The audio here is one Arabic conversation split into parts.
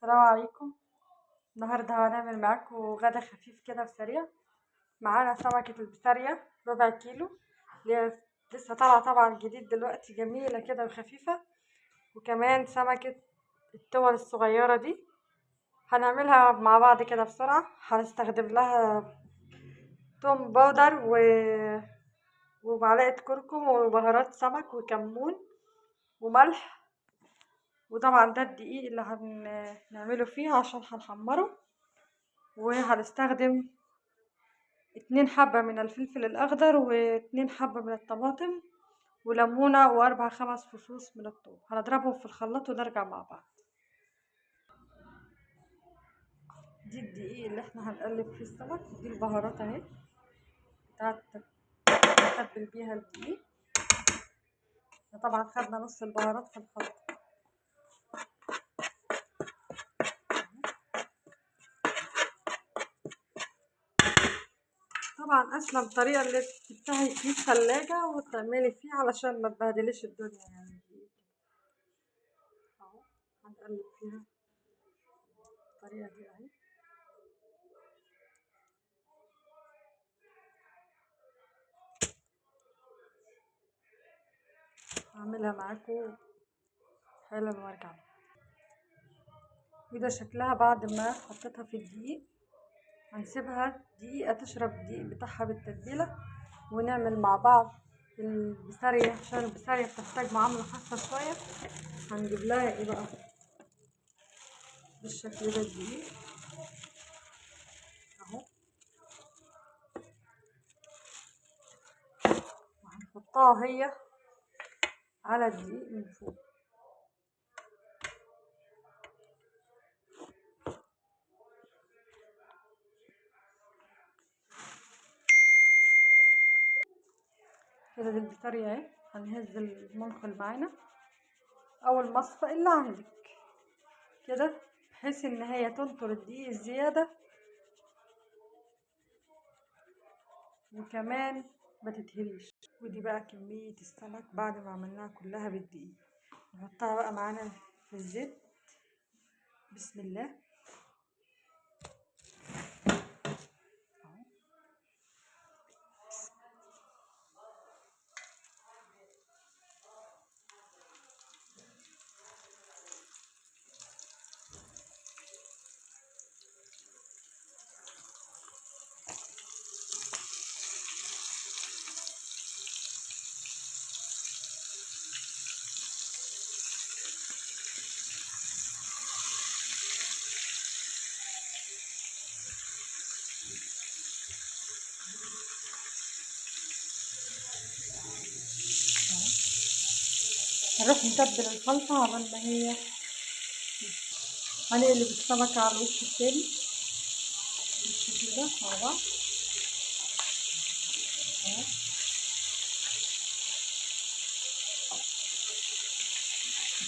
السلام عليكم. النهارده هنعمل معاكم غدا خفيف كده وسريع. معانا سمكة البسارية ربع كيلو، اللي هي لسه طالعة طبعا جديد دلوقتي، جميلة كده وخفيفة. وكمان سمكة التون الصغيرة دي هنعملها مع بعض كده بسرعة. هنستخدم لها توم باودر ومعلقة كركم وبهارات سمك وكمون وملح. وطبعا ده الدقيق اللي هنعمله فيه عشان هنحمره. وهنستخدم 2 حبة من الفلفل الأخضر و2 حبة من الطماطم وليمونة و4 5 فصوص من الثوم. هنضربهم في الخلاط ونرجع مع بعض. دي الدقيق اللي احنا هنقلب فيه السمك، دي البهارات اهي بتاعت نتبل بيها الدقيق. طبعا خدنا نص البهارات في الخلط. طبعا اسلم طريقة اللي تفتحي فيه الثلاجة وتعملي فيه علشان ما تبهدليش الدنيا يعني. اهو هنقلب فيها الطريقة دي اهي. هعملها معاكم حالا وارجع. وده شكلها بعد ما حطيتها في الدقيق. هنسيبها دقيقة تشرب الدقيق بتاعها بالتتبيلة، ونعمل مع بعض البسارية عشان البسارية بتحتاج معاملة خاصة شوية. هنجيب لها ايه بقى بالشكل ده الدقيق اهو، وهنحطها هي على الدقيق من فوق كده. دي البسارية اهي. هنهز المنخل معانا او المصفى اللي عندك كده، بحيث ان هي تنطر الدقيق الزيادة وكمان ما تتهريش. ودي بقى كمية السمك بعد ما عملناها كلها بالدقيق. نحطها بقى معانا في الزيت. بسم الله. هنروح نتبل الخلطة عمال ما هي. هنقلب السمكة على الوش التاني بالشكل ده مع بعض اهو.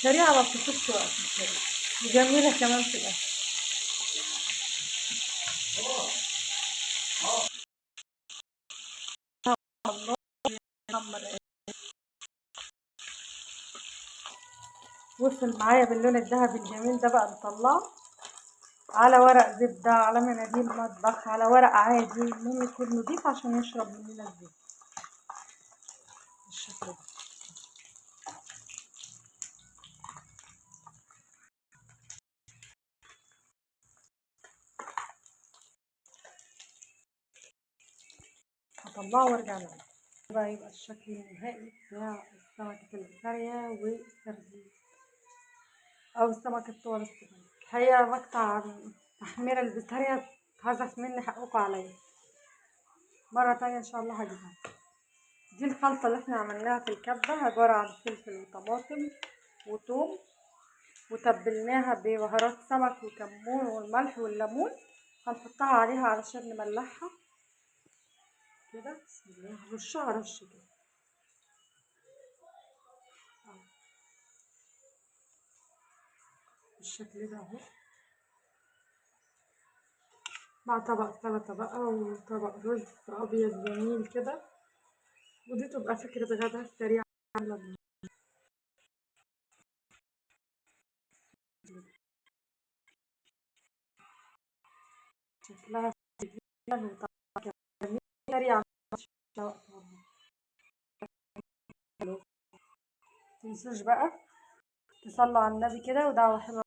سريعة ما بتاخدش وقت وجميلة كمان في الأكل. وصل معايا باللون الذهبي الجميل ده. بقى نطلعه على ورق زبدة، على مناديل مطبخ، على ورق عادي، المهم يكون نضيف عشان يشرب مننا الزيت بالشكل ده. هطلعه وارجع له بقى يبقى الشكل النهائي بتاع سمكة البسارية والسردين أو السمك الطول الصغير. الحقيقة مقطع تحمير البسارية اتهزف مني، حقكوا عليا. مرة تانية إن شاء الله هجيبها. دي الخلطة اللي احنا عملناها في الكبة، عبارة عن فلفل وطماطم وثوم، وتبلناها ببهارات سمك وكمون والملح والليمون. هنحطها عليها علشان نملحها كده. بسم الله. رشها رش كده بالشكل ده اهو، مع طبق سلطة بقى وطبق رز أبيض جميل كده. ودي تبقى فكرة غدا سريعة. شكلها جدا وطعمها جميل، سريعة وقت والله. حلو. متنسوش بقى تصلوا على النبي كده ودعوة حلوة.